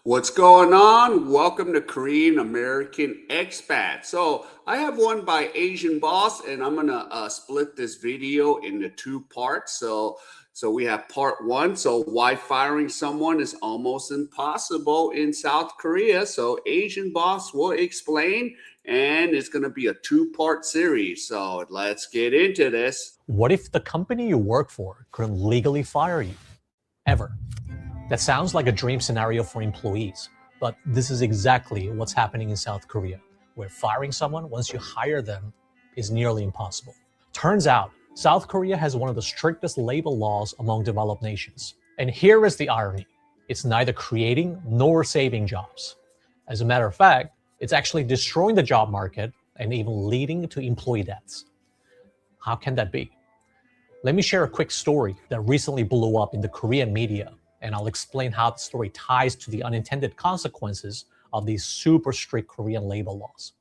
What's going on? Welcome to Korean American Expat. So I have one by Asian Boss, and I'm gonna split this video into two parts. So we have part one. So why firing someone is almost impossible in South Korea. So Asian Boss will explain, and it's gonna be a two-part series. So let's get into this. What if the company you work for couldn't legally fire you? Ever. That sounds like a dream scenario for employees, but this is exactly what's happening in South Korea, where firing someone once you hire them is nearly impossible. Turns out, South Korea has one of the strictest labor laws among developed nations. And here is the irony. It's neither creating nor saving jobs. As a matter of fact, it's actually destroying the job market and even leading to employee deaths. How can that be? Let me share a quick story that recently blew up in the Korean media, and I'll explain how the story ties to the unintended consequences of these super strict Korean labor laws.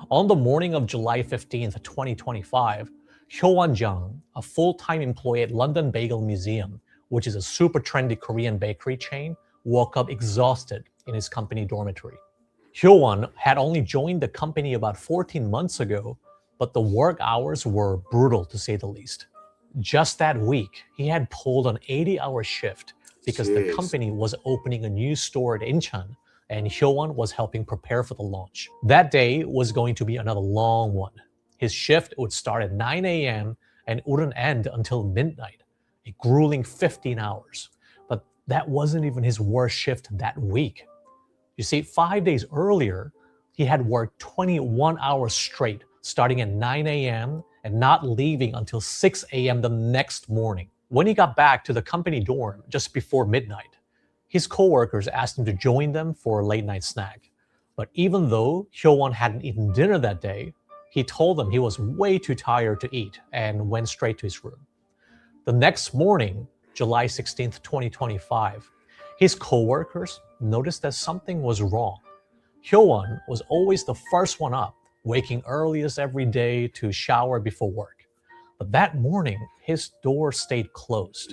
On the morning of July 15th, 2025, Hyo-won Jung, a full-time employee at London Bagel Museum, which is a super trendy Korean bakery chain, woke up exhausted in his company dormitory. Hyo-won had only joined the company about 14 months ago, but the work hours were brutal to say the least. Just that week, he had pulled an 80-hour shift because the company was opening a new store at Incheon, and Hyo-won was helping prepare for the launch. That day was going to be another long one. His shift would start at 9 a.m. and wouldn't end until midnight, a grueling 15 hours. But that wasn't even his worst shift that week. You see, 5 days earlier, he had worked 21 hours straight, starting at 9 a.m. and not leaving until 6 a.m. the next morning. When he got back to the company dorm just before midnight, his coworkers asked him to join them for a late-night snack. But even though Hyo-won hadn't eaten dinner that day, he told them he was way too tired to eat and went straight to his room. The next morning, July 16th, 2025, his coworkers noticed that something was wrong. Hyo-won was always the first one up, waking earliest every day to shower before work. But that morning, his door stayed closed.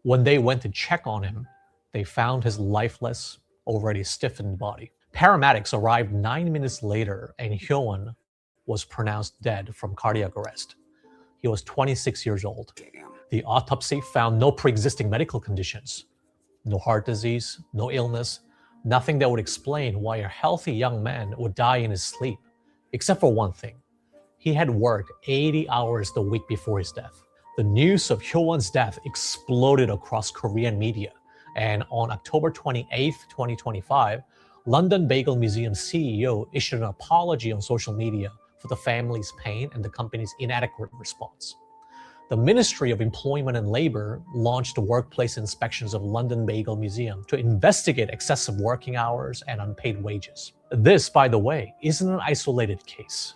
When they went to check on him, they found his lifeless, already stiffened body. Paramedics arrived 9 minutes later, and Hyo-won was pronounced dead from cardiac arrest. He was 26 years old. The autopsy found no pre-existing medical conditions, no heart disease, no illness, nothing that would explain why a healthy young man would die in his sleep. Except for one thing. He had worked 80 hours the week before his death. The news of Hyo-won's death exploded across Korean media, and on October 28, 2025, London Bagel Museum CEO issued an apology on social media for the family's pain and the company's inadequate response. The Ministry of Employment and Labor launched workplace inspections of London Bagel Museum to investigate excessive working hours and unpaid wages. This, by the way, isn't an isolated case.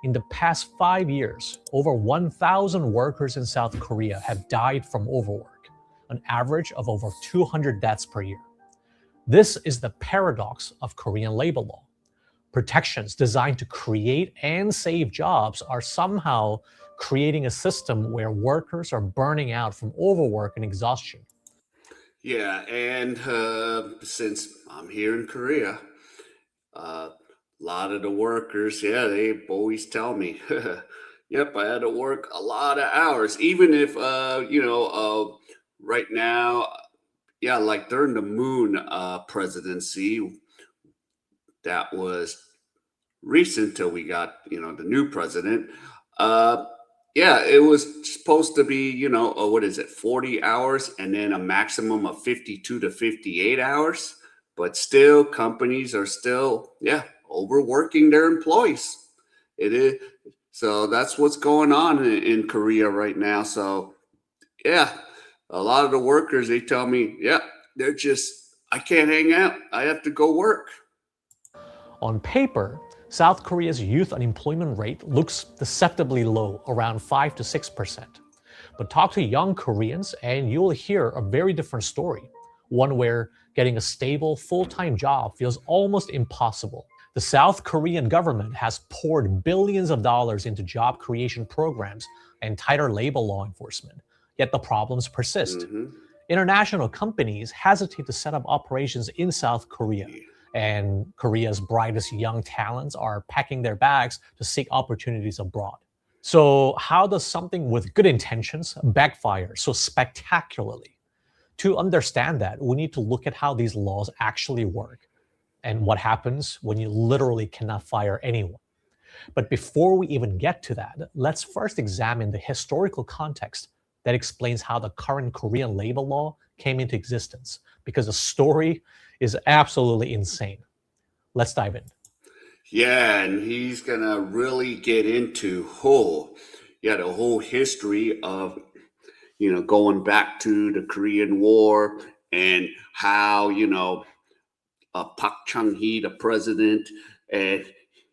In the past 5 years, over 1,000 workers in South Korea have died from overwork, an average of over 200 deaths per year. This is the paradox of Korean labor law. Protections designed to create and save jobs are somehow creating a system where workers are burning out from overwork and exhaustion. Yeah, and since I'm here in Korea, a lot of the workers, yeah, they always tell me, yep, I had to work a lot of hours, even if, right now, yeah, like during the Moon presidency, that was recent till we got, the new president. Uh, yeah, it was supposed to be, what is it, 40 hours and then a maximum of 52 to 58 hours. But still, companies are still, yeah, overworking their employees. It is. So that's what's going on in Korea right now. So, yeah, a lot of the workers, they tell me, yeah, they're just, I can't hang out. I have to go work. On paper, South Korea's youth unemployment rate looks deceptively low, around 5 to 6%. But talk to young Koreans and you'll hear a very different story, one where getting a stable, full-time job feels almost impossible. The South Korean government has poured billions of dollars into job creation programs and tighter labor law enforcement, yet the problems persist. International companies hesitate to set up operations in South Korea, and Korea's brightest young talents are packing their bags to seek opportunities abroad. So, how does something with good intentions backfire so spectacularly? To understand that, we need to look at how these laws actually work and what happens when you literally cannot fire anyone. But before we even get to that, let's first examine the historical context that explains how the current Korean labor law came into existence, because the story is absolutely insane. Let's dive in. Yeah, and he's gonna really get into the whole history of going back to the Korean War and how Park Chung-hee, the president, and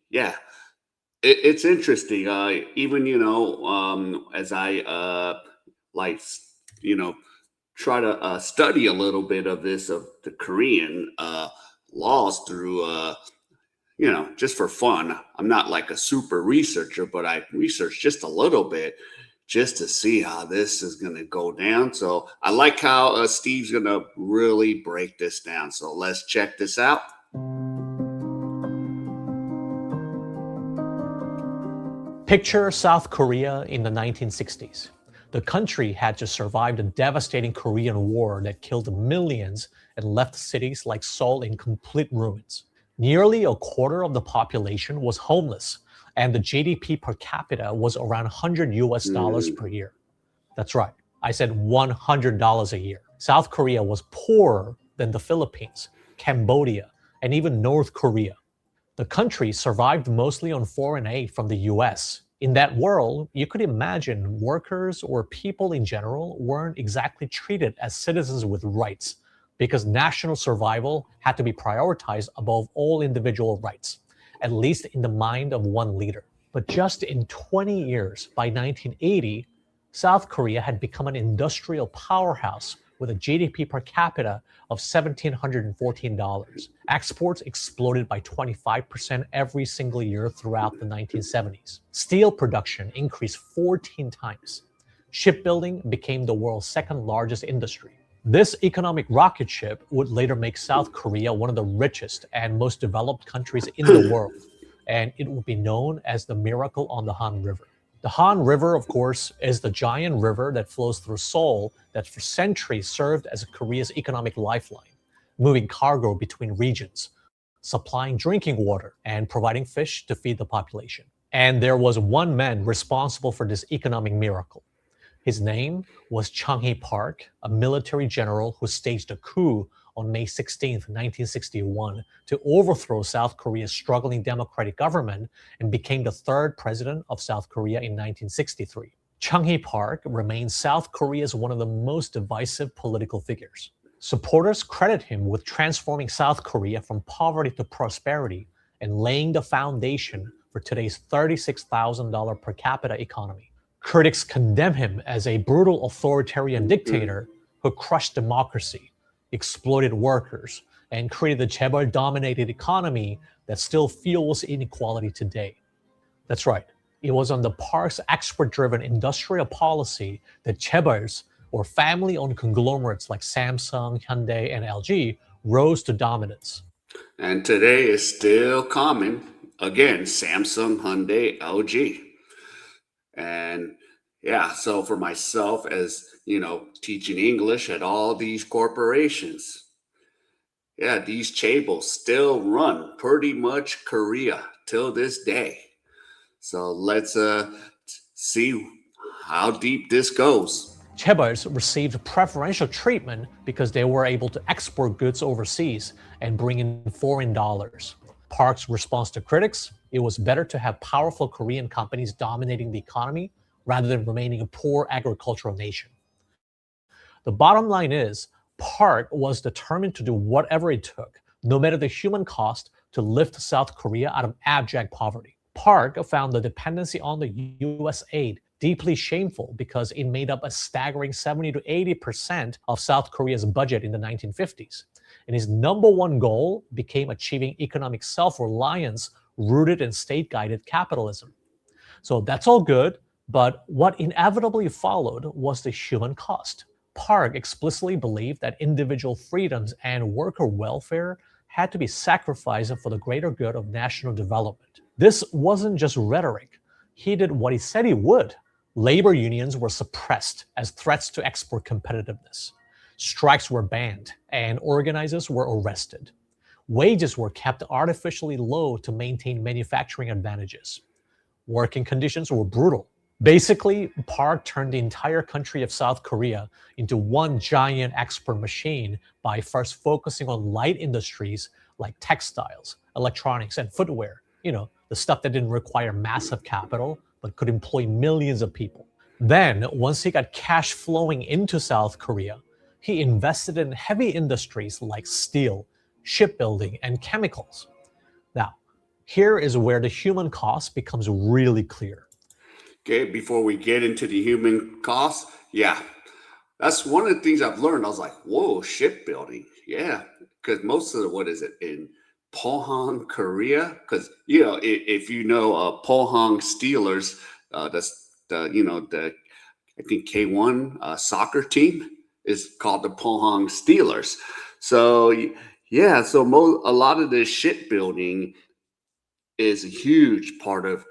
yeah, it's interesting. Even as I like you know try to study a little bit of this of the Korean laws through just for fun. I'm not like a super researcher, but I researched just a little bit just to see how this is going to go down. So I like how Steve's going to really break this down. So let's check this out. Picture South Korea in the 1960s. The country had just survived a devastating Korean War that killed millions and left cities like Seoul in complete ruins. Nearly a quarter of the population was homeless, and the GDP per capita was around 100 US dollars per year. That's right, I said $100 a year. South Korea was poorer than the Philippines, Cambodia, and even North Korea. The country survived mostly on foreign aid from the US. In that world, you could imagine workers or people in general weren't exactly treated as citizens with rights, because national survival had to be prioritized above all individual rights, at least in the mind of one leader. But just in 20 years, by 1980, South Korea had become an industrial powerhouse with a GDP per capita of $1,714. Exports exploded by 25% every single year throughout the 1970s. Steel production increased 14 times. Shipbuilding became the world's second largest industry. This economic rocket ship would later make South Korea one of the richest and most developed countries in the world, and it would be known as the Miracle on the Han River. The Han River, of course, is the giant river that flows through Seoul that for centuries served as Korea's economic lifeline, moving cargo between regions, supplying drinking water, and providing fish to feed the population. And there was one man responsible for this economic miracle. His name was Chung-hee Park, a military general who staged a coup on May 16, 1961, to overthrow South Korea's struggling democratic government and became the third president of South Korea in 1963. Chung-hee Park remains South Korea's one of the most divisive political figures. Supporters credit him with transforming South Korea from poverty to prosperity and laying the foundation for today's $36,000 per capita economy. Critics condemn him as a brutal authoritarian dictator who crushed democracy, exploited workers, and created the chaebol-dominated economy that still fuels inequality today. That's right. It was under Park's export-driven industrial policy that chaebols, or family-owned conglomerates like Samsung, Hyundai, and LG, rose to dominance. And today is still common. Again, Samsung, Hyundai, LG. And yeah, so for myself, as teaching English at all these corporations, yeah, these chaebol still run pretty much Korea till this day. So let's see how deep this goes. Chaebols received preferential treatment because they were able to export goods overseas and bring in foreign dollars. Park's response to critics: it was better to have powerful Korean companies dominating the economy rather than remaining a poor agricultural nation. The bottom line is, Park was determined to do whatever it took, no matter the human cost, to lift South Korea out of abject poverty. Park found the dependency on the US aid deeply shameful because it made up a staggering 70 to 80% of South Korea's budget in the 1950s. And his number one goal became achieving economic self-reliance rooted in state-guided capitalism. So that's all good, but what inevitably followed was the human cost. Park explicitly believed that individual freedoms and worker welfare had to be sacrificed for the greater good of national development. This wasn't just rhetoric. He did what he said he would. Labor unions were suppressed as threats to export competitiveness. Strikes were banned, and organizers were arrested. Wages were kept artificially low to maintain manufacturing advantages. Working conditions were brutal. Basically, Park turned the entire country of South Korea into one giant export machine by first focusing on light industries like textiles, electronics, and footwear. The stuff that didn't require massive capital but could employ millions of people. Then, once he got cash flowing into South Korea, he invested in heavy industries like steel, shipbuilding, and chemicals. Now, here is where the human cost becomes really clear. Okay, before we get into the human cost, yeah, that's one of the things I've learned. I was like, whoa, shipbuilding. Yeah, because most of the, what is it, in Pohang, Korea? Because, if you know Pohang Steelers, that's the I think K1 soccer team is called the Pohang Steelers. So, yeah, so a lot of this shipbuilding is a huge part of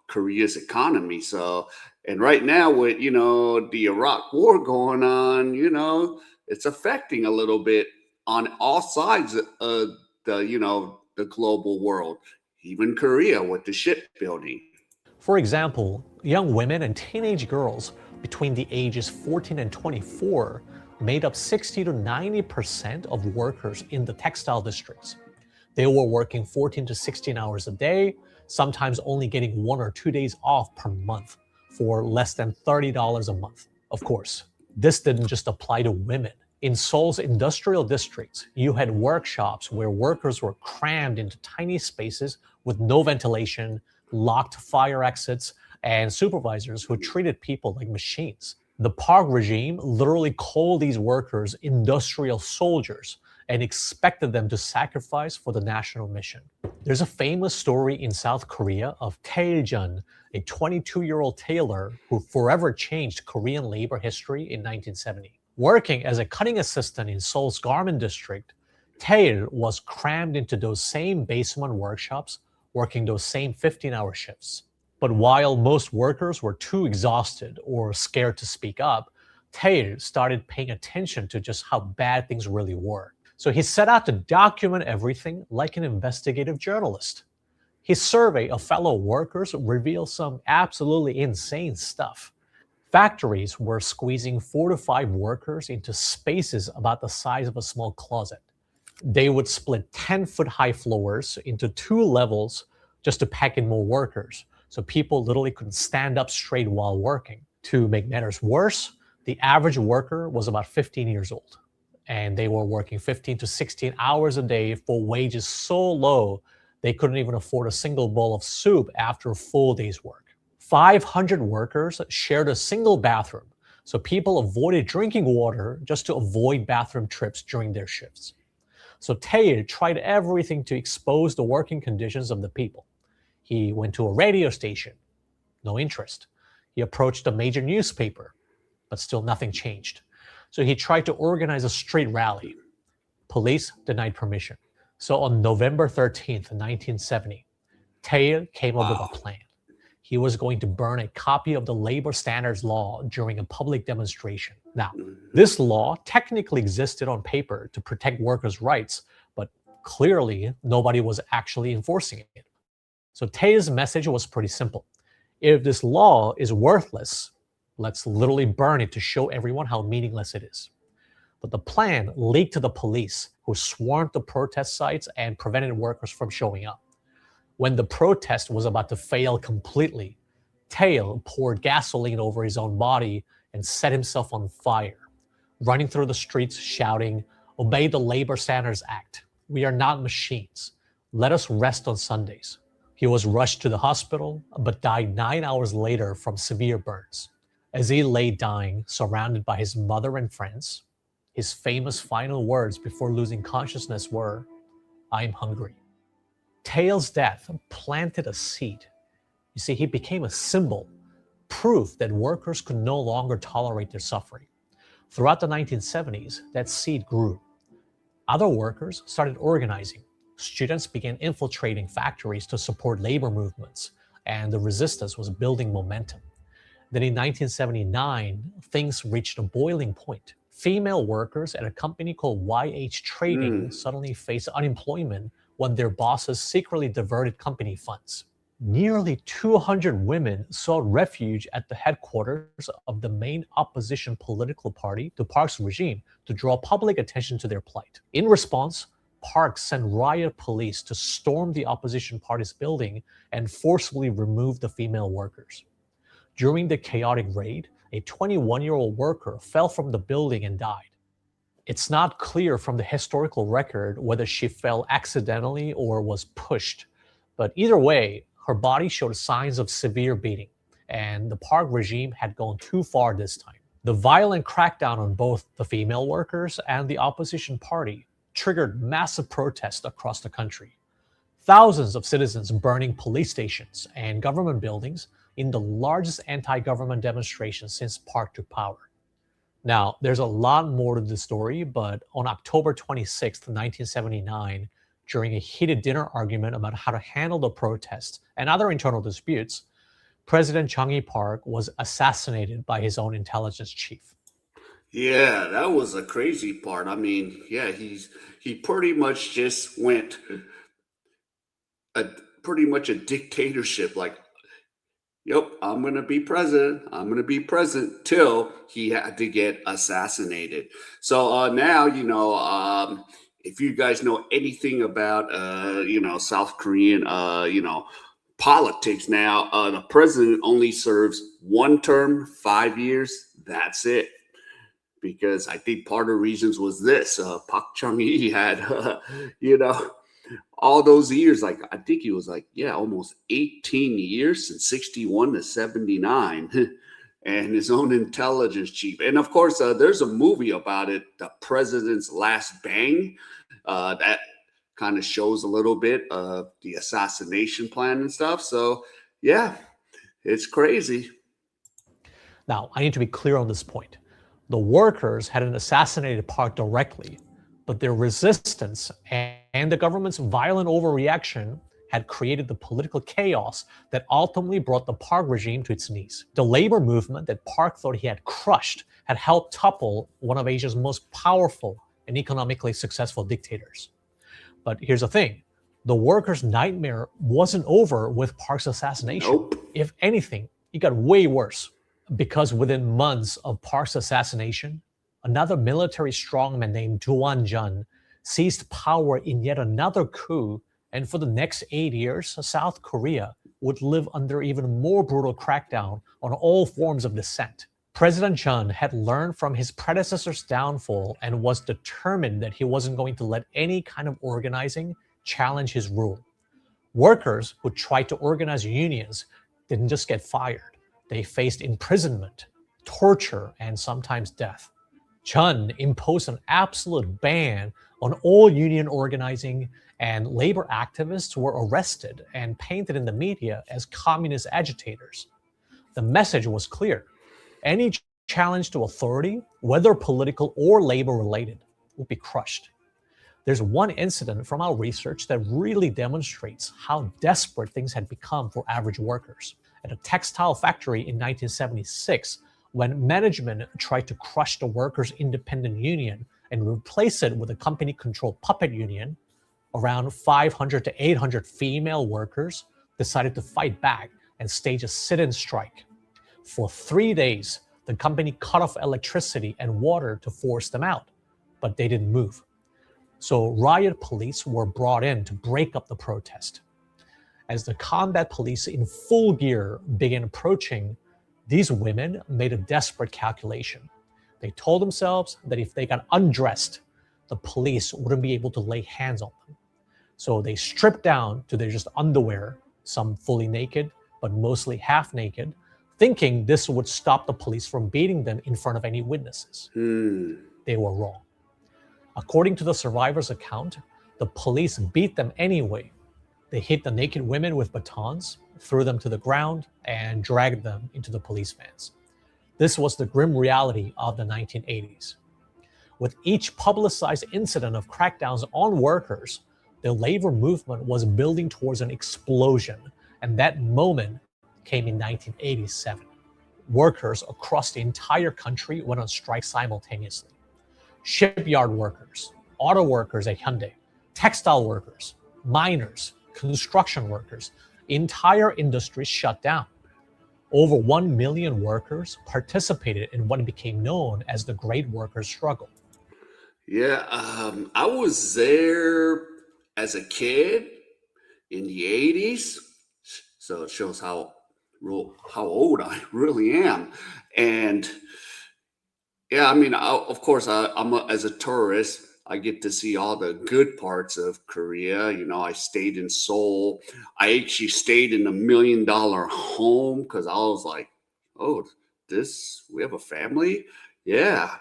Korea's economy. So, and right now with the Iraq war going on, it's affecting a little bit on all sides of the global world, even Korea with the shipbuilding. For example, young women and teenage girls between the ages 14 and 24 made up 60 to 90% of workers in the textile districts. They were working 14 to 16 hours a day, sometimes only getting 1 or 2 days off per month for less than $30 a month. Of course, this didn't just apply to women. In Seoul's industrial districts, you had workshops where workers were crammed into tiny spaces with no ventilation, locked fire exits, and supervisors who treated people like machines. The Park regime literally called these workers industrial soldiers and expected them to sacrifice for the national mission. There's a famous story in South Korea of Tae-jun, a 22-year-old tailor who forever changed Korean labor history in 1970. Working as a cutting assistant in Seoul's garment district, Tae was crammed into those same basement workshops, working those same 15-hour shifts. But while most workers were too exhausted or scared to speak up, Tae started paying attention to just how bad things really were. So he set out to document everything like an investigative journalist. His survey of fellow workers revealed some absolutely insane stuff. Factories were squeezing 4 to 5 workers into spaces about the size of a small closet. They would split 10-foot-high floors into 2 levels just to pack in more workers, so people literally couldn't stand up straight while working. To make matters worse, the average worker was about 15 years old, and they were working 15 to 16 hours a day for wages so low they couldn't even afford a single bowl of soup after a full day's work. 500 workers shared a single bathroom, so people avoided drinking water just to avoid bathroom trips during their shifts. So Tae tried everything to expose the working conditions of the people. He went to a radio station, no interest. He approached a major newspaper, but still nothing changed. So he tried to organize a street rally. Police denied permission. So on November 13th, 1970, Tae came up with a plan. He was going to burn a copy of the labor standards law during a public demonstration. Now, this law technically existed on paper to protect workers' rights, but clearly nobody was actually enforcing it. So Tae's message was pretty simple. If this law is worthless, let's literally burn it to show everyone how meaningless it is. But the plan leaked to the police, who swarmed the protest sites and prevented workers from showing up. When the protest was about to fail completely, Tae poured gasoline over his own body and set himself on fire, running through the streets shouting, "Obey the Labor Standards Act. We are not machines. Let us rest on Sundays." He was rushed to the hospital, but died 9 hours later from severe burns. As he lay dying, surrounded by his mother and friends, his famous final words before losing consciousness were, "I'm hungry." Tae's death planted a seed. You see, he became a symbol, proof that workers could no longer tolerate their suffering. Throughout the 1970s, that seed grew. Other workers started organizing. Students began infiltrating factories to support labor movements, and the resistance was building momentum. Then in 1979, things reached a boiling point. Female workers at a company called YH Trading Mm. suddenly faced unemployment when their bosses secretly diverted company funds. Nearly 200 women sought refuge at the headquarters of the main opposition political party to Park's regime to draw public attention to their plight. In response, Park sent riot police to storm the opposition party's building and forcibly remove the female workers. During the chaotic raid, a 21-year-old worker fell from the building and died. It's not clear from the historical record whether she fell accidentally or was pushed, but either way, her body showed signs of severe beating, and the Park regime had gone too far this time. The violent crackdown on both the female workers and the opposition party triggered massive protests across the country. Thousands of citizens burning police stations and government buildings in the largest anti-government demonstration since Park took power. Now, there's a lot more to the story, but on October 26, 1979, during a heated dinner argument about how to handle the protests and other internal disputes, President Chung Park was assassinated by his own intelligence chief. Yeah, that was a crazy part. I mean, yeah, he pretty much just went a pretty much a dictatorship. Like, yep, I'm gonna be president. I'm gonna be president till he had to get assassinated. So now, if you guys know anything about South Korean politics now, the president only serves one term, 5 years. That's it. Because I think part of the reasons was this: Park Chung Hee had, you know, all those years. Like I think he was like, yeah, almost 18 years since 61 to 79, and his own intelligence chief. And of course, there's a movie about it, "The President's Last Bang," that kind of shows a little bit of the assassination plan and stuff. So yeah, it's crazy. Now, I need to be clear on this point. The workers hadn't assassinated Park directly, but their resistance and the government's violent overreaction had created the political chaos that ultimately brought the Park regime to its knees. The labor movement that Park thought he had crushed had helped topple one of Asia's most powerful and economically successful dictators. But here's the thing. The workers' nightmare wasn't over with Park's assassination. Nope. If anything, it got way worse. Because within months of Park's assassination, another military strongman named Duan Jun seized power in yet another coup, and for the next 8 years, South Korea would live under even more brutal crackdown on all forms of dissent. President Chun had learned from his predecessor's downfall and was determined that he wasn't going to let any kind of organizing challenge his rule. Workers who tried to organize unions didn't just get fired. They faced imprisonment, torture, and sometimes death. Chun imposed an absolute ban on all union organizing, and labor activists were arrested and painted in the media as communist agitators. The message was clear. Any challenge to authority, whether political or labor related, would be crushed. There's one incident from our research that really demonstrates how desperate things had become for average workers. At a textile factory in 1976, when management tried to crush the workers' independent union and replace it with a company-controlled puppet union, around 500 to 800 female workers decided to fight back and stage a sit-in strike. For 3 days, the company cut off electricity and water to force them out, but they didn't move. So riot police were brought in to break up the protest. As the combat police in full gear began approaching, these women made a desperate calculation. They told themselves that if they got undressed, the police wouldn't be able to lay hands on them. So they stripped down to their just underwear, some fully naked, but mostly half naked, thinking this would stop the police from beating them in front of any witnesses. They were wrong. According to the survivor's account, the police beat them anyway. They hit the naked women with batons, threw them to the ground, and dragged them into the police vans. This was the grim reality of the 1980s. With each publicized incident of crackdowns on workers, the labor movement was building towards an explosion, and that moment came in 1987. Workers across the entire country went on strike simultaneously. Shipyard workers, auto workers at Hyundai, textile workers, miners, construction workers, entire industries shut down. Over 1 million workers participated in what became known as the Great Workers' Struggle. Yeah, I was there as a kid in the 80s. So it shows how old I really am. And yeah, I mean, of course, as a tourist, I get to see all the good parts of Korea. You know, I stayed in Seoul. I actually stayed in $1 million home because I was like, oh, we have a family. Yeah,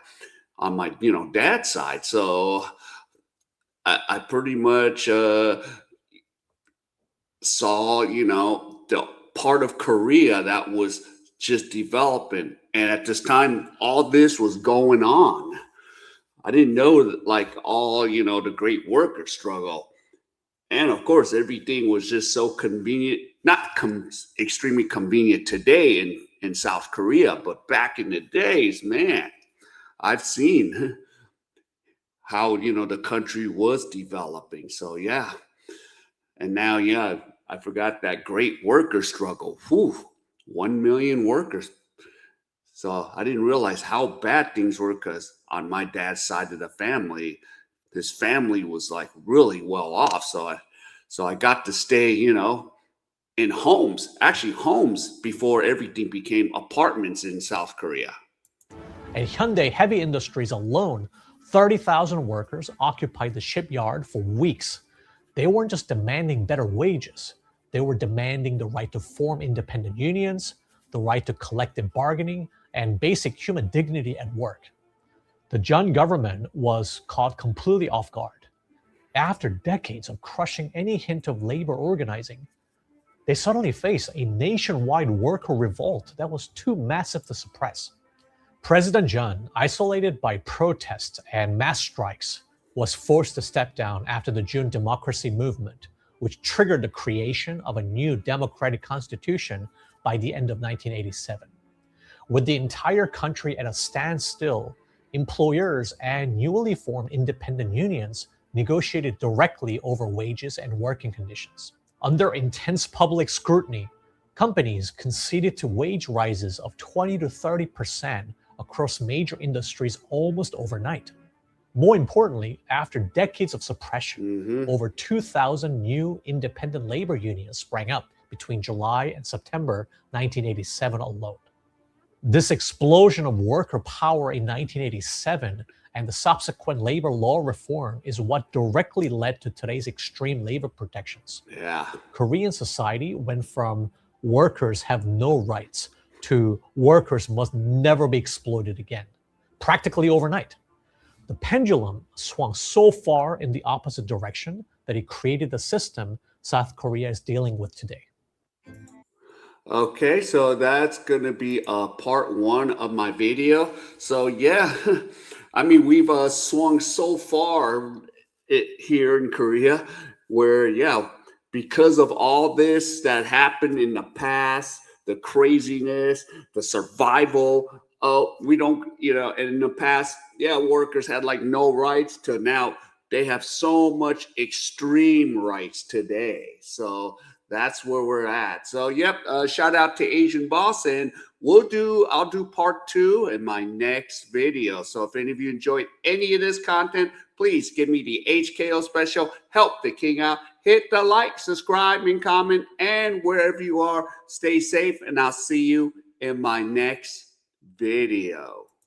on my, dad's side. So I pretty much saw, the part of Korea that was just developing. And at this time, all this was going on. I didn't know that, like, all, the great worker struggle. And of course, everything was just so convenient, not extremely convenient today in South Korea, but back in the days, man, I've seen how, the country was developing. So, yeah. And now, yeah, I forgot that great worker struggle. Whew, 1 million workers. So I didn't realize how bad things were because on my dad's side of the family, his family was like really well off. So I got to stay, in homes, actually homes before everything became apartments in South Korea. At Hyundai Heavy Industries alone, 30,000 workers occupied the shipyard for weeks. They weren't just demanding better wages, they were demanding the right to form independent unions, the right to collective bargaining, and basic human dignity at work. The Jun government was caught completely off guard. After decades of crushing any hint of labor organizing, they suddenly faced a nationwide worker revolt that was too massive to suppress. President Jun, isolated by protests and mass strikes, was forced to step down after the June democracy movement, which triggered the creation of a new democratic constitution by the end of 1987. With the entire country at a standstill, employers and newly formed independent unions negotiated directly over wages and working conditions. Under intense public scrutiny, companies conceded to wage rises of 20 to 30% across major industries almost overnight. More importantly, after decades of suppression, over 2,000 new independent labor unions sprang up between July and September 1987 alone. This explosion of worker power in 1987 and the subsequent labor law reform is what directly led to today's extreme labor protections. Yeah. Korean society went from workers have no rights to workers must never be exploited again, practically overnight. The pendulum swung so far in the opposite direction that it created the system South Korea is dealing with today. Okay, so that's going to be part one of my video. So yeah, I mean, we've swung so far here in Korea where, yeah, because of all this that happened in the past, the craziness, the survival, we don't, and in the past, yeah, workers had like no rights to now they have so much extreme rights today. So that's where we're at. So, yep. Shout out to Asian Boss, and I'll do part two in my next video. So, if any of you enjoyed any of this content, please give me the HKO special. Help the king out. Hit the like, subscribe, and comment. And wherever you are, stay safe. And I'll see you in my next video.